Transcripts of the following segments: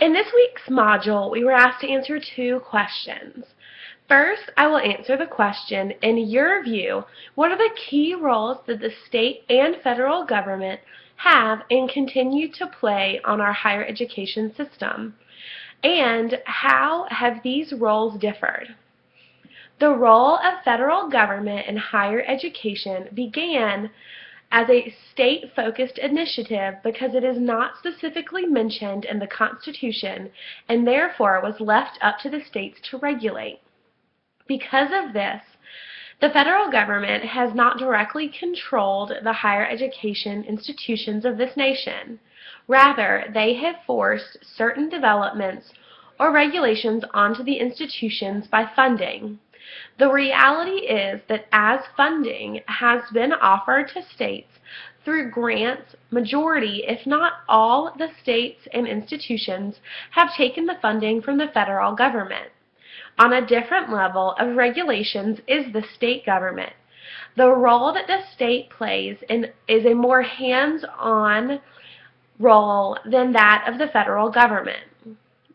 In this week's module, we were asked to answer two questions. First, I will answer the question, in your view, what are the key roles that the state and federal government have and continue to play on our higher education system? And how have these roles differed? The role of federal government in higher education began as a state-focused initiative because it is not specifically mentioned in the Constitution and therefore was left up to the states to regulate. Because of this, the federal government has not directly controlled the higher education institutions of this nation. Rather, they have forced certain developments or regulations onto the institutions by funding. The reality is that as funding has been offered to states through grants, majority, if not all, the states and institutions have taken the funding from the federal government. On a different level of regulations is the state government. The role that the state plays is a more hands-on role than that of the federal government.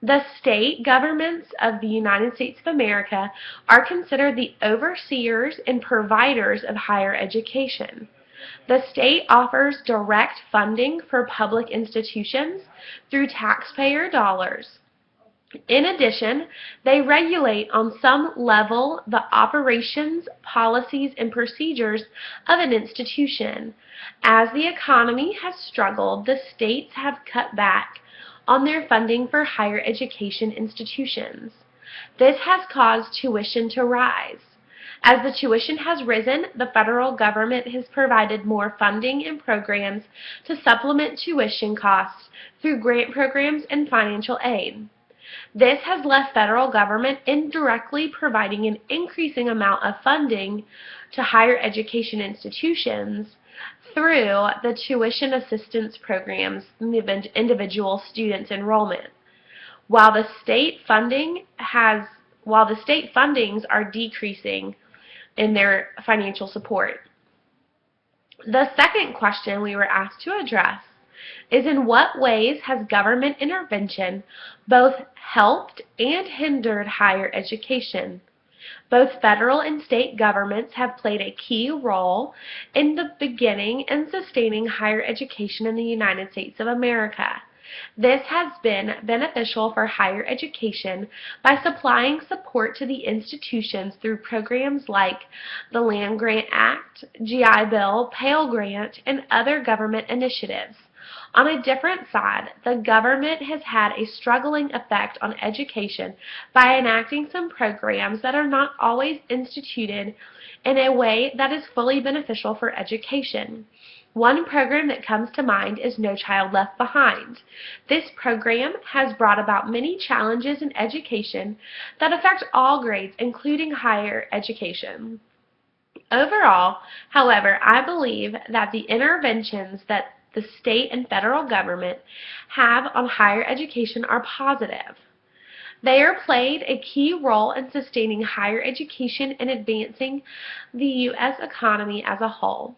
The state governments of the United States of America are considered the overseers and providers of higher education. The state offers direct funding for public institutions through taxpayer dollars. In addition, they regulate on some level the operations, policies, and procedures of an institution. As the economy has struggled, the states have cut back on their funding for higher education institutions. This has caused tuition to rise. As the tuition has risen, the federal government has provided more funding and programs to supplement tuition costs through grant programs and financial aid. This has left federal government indirectly providing an increasing amount of funding to higher education institutions through the tuition assistance programs and the individual student enrollment. While the state fundings are decreasing in their financial support. The second question we were asked to address is, in what ways has government intervention both helped and hindered higher education? Both federal and state governments have played a key role in the beginning and sustaining higher education in the United States of America. This has been beneficial for higher education by supplying support to the institutions through programs like the Land Grant Act, GI Bill, Pell Grant, and other government initiatives. On a different side, the government has had a struggling effect on education by enacting some programs that are not always instituted in a way that is fully beneficial for education. One program that comes to mind is No Child Left Behind. This program has brought about many challenges in education that affect all grades, including higher education. Overall, however, I believe that the interventions that the state and federal government have on higher education are positive. They are played a key role in sustaining higher education and advancing the U.S. economy as a whole.